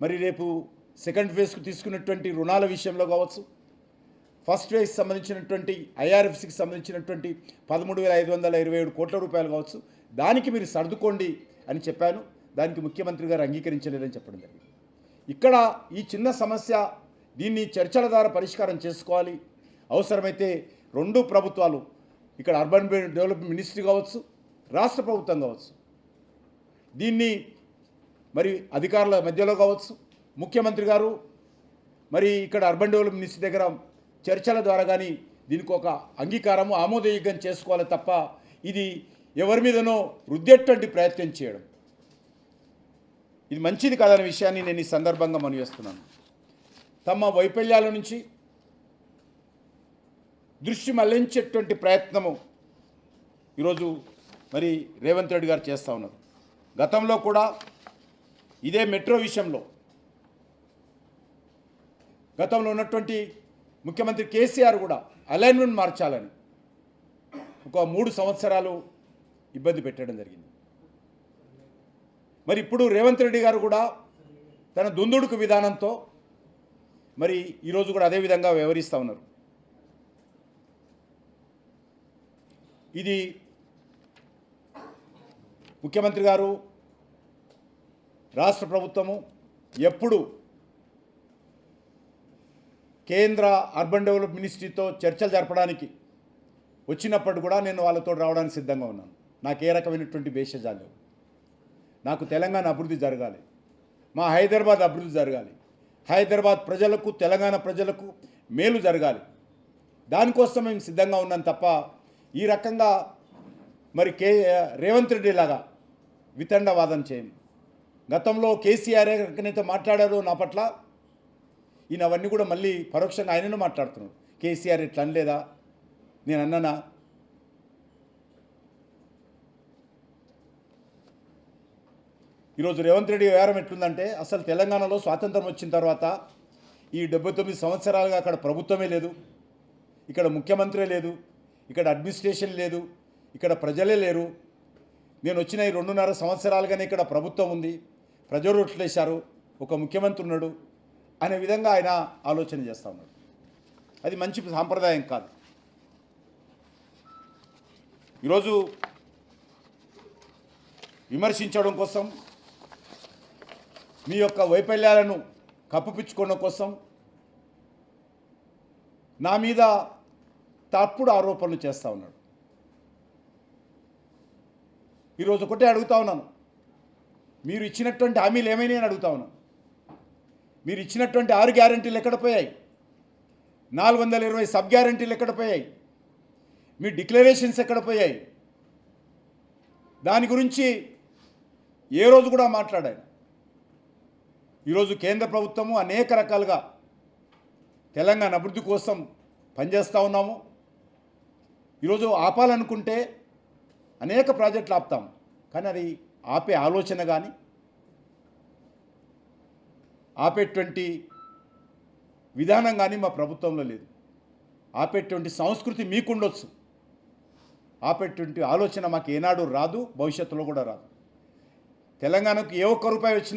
మరి రేపు సెకండ్ ఫేజ్కు తీసుకున్నటువంటి రుణాల విషయంలో కావచ్చు, ఫస్ట్ ఫేజ్ సంబంధించినటువంటి ఐఆర్ఎఫ్సికి సంబంధించినటువంటి 13,527 కోట్ల రూపాయలు కావచ్చు, దానికి మీరు సర్దుకోండి అని చెప్పాను. దానికి ముఖ్యమంత్రి గారు అంగీకరించలేదని చెప్పడం జరిగింది. ఇక్కడ ఈ చిన్న సమస్య, దీన్ని చర్చల ద్వారా పరిష్కారం చేసుకోవాలి. అవసరమైతే రెండు ప్రభుత్వాలు, ఇక్కడ అర్బన్ డెవలప్మెంట్ మినిస్ట్రీ కావచ్చు, రాష్ట్ర ప్రభుత్వం కావచ్చు, దీన్ని మరి అధికారుల మధ్యలో కావచ్చు, ముఖ్యమంత్రి గారు మరి ఇక్కడ అర్బన్ డెవలప్మెంట్ మినిస్ట్రీ దగ్గర చర్చల ద్వారా కానీ దీనికి ఒక అంగీకారము ఆమోదయోగ్యం చేసుకోవాలి తప్ప ఇది ఎవరి మీదనో రుద్దేటువంటి ప్రయత్నం చేయడం ఇది మంచిది కాదనే విషయాన్ని నేను ఈ సందర్భంగా మనవిస్తున్నాను. తమ వైఫల్యాల నుంచి దృష్టి మళ్లించేటువంటి ప్రయత్నము ఈరోజు మరి రేవంత్ రెడ్డి గారు చేస్తూ ఉన్నారు. గతంలో కూడా ఇదే మెట్రో విషయంలో గతంలో ఉన్నటువంటి ముఖ్యమంత్రి కేసీఆర్ కూడా అలైన్మెంట్ మార్చాలని ఒక 3 సంవత్సరాలు ఇబ్బంది పెట్టడం జరిగింది. మరి ఇప్పుడు రేవంత్ రెడ్డి గారు కూడా తన దుందుడుకు విధానంతో మరి ఈరోజు కూడా అదే విధంగా వ్యవహరిస్తూ ఉన్నారు. ఇది ముఖ్యమంత్రి గారు, రాష్ట్ర ప్రభుత్వము ఎప్పుడు కేంద్ర అర్బన్ డెవలప్మెంట్ మినిస్ట్రీతో చర్చలు జరపడానికి వచ్చినప్పుడు కూడా నేను వాళ్ళతో రావడానికి సిద్ధంగా ఉన్నాను. నాకు ఏ రకమైనటువంటి భేషజాలు లేవు. నాకు తెలంగాణ అభివృద్ధి జరగాలి, మా హైదరాబాద్ అభివృద్ధి జరగాలి, హైదరాబాద్ ప్రజలకు, తెలంగాణ ప్రజలకు మేలు జరగాలి. దానికోసం మేము సిద్ధంగా ఉన్నాం తప్ప ఈ రకంగా మరి రేవంత్ రెడ్డి లాగా వితండవాదం చేయం. గతంలో కేసీఆర్ ఎక్కడైతే మాట్లాడారో నా పట్ల, ఈయన అవన్నీ కూడా మళ్ళీ పరోక్షంగా ఆయనను మాట్లాడుతున్నాడు. కేసీఆర్ ఇట్లా అనలేదా, నేను అన్నానా? ఈరోజు రేవంత్ రెడ్డి వ్యవహారం ఎట్లుందంటే, అసలు తెలంగాణలో స్వాతంత్రం వచ్చిన తర్వాత ఈ 79 సంవత్సరాలుగా అక్కడ ప్రభుత్వమే లేదు, ఇక్కడ ముఖ్యమంత్రి లేదు, ఇక్కడ అడ్మినిస్ట్రేషన్ లేదు, ఇక్కడ ప్రజలే లేరు. నేను వచ్చిన ఈ 2.5 సంవత్సరాలుగానే ఇక్కడ ప్రభుత్వం ఉంది, ప్రజలు ఓట్లేశారు, ఒక ముఖ్యమంత్రి ఉన్నాడు అనే విధంగా ఆయన ఆలోచన చేస్తూ ఉన్నాడు. అది మంచి సాంప్రదాయం కాదు. ఈరోజు విమర్శించడం కోసం, మీ యొక్క వైఫల్యాలను కప్పిపుచ్చుకోవడం కోసం నా మీద తప్పుడు ఆరోపణలు చేస్తూ ఉన్నాడు. ఈరోజు ఒకటే అడుగుతా ఉన్నాను, మీరు ఇచ్చినటువంటి హామీలు ఏమైనా అని అడుగుతా ఉన్నాను. మీరు ఇచ్చినటువంటి 6 గ్యారంటీలు ఎక్కడ పోయాయి? 420 సబ్ గ్యారంటీలు ఎక్కడ పోయాయి? మీ డిక్లరేషన్స్ ఎక్కడ పోయాయి? దాని గురించి ఏ రోజు కూడా మాట్లాడాను. ఈరోజు కేంద్ర ప్రభుత్వము అనేక రకాలుగా తెలంగాణ అభివృద్ధి కోసం పనిచేస్తూ ఉన్నాము. ఈరోజు ఆపాలనుకుంటే అనేక ప్రాజెక్టులు ఆపుతాం, కానీ అది ఆపే ఆలోచన కానీ ఆపేటువంటి విధానం కానీ మా ప్రభుత్వంలో లేదు. ఆపేటువంటి సంస్కృతి మీకుండొచ్చు, ఆపేటువంటి ఆలోచన మాకు ఏనాడు రాదు, భవిష్యత్తులో కూడా రాదు. తెలంగాణకు ఏ ఒక్క రూపాయి వచ్చినా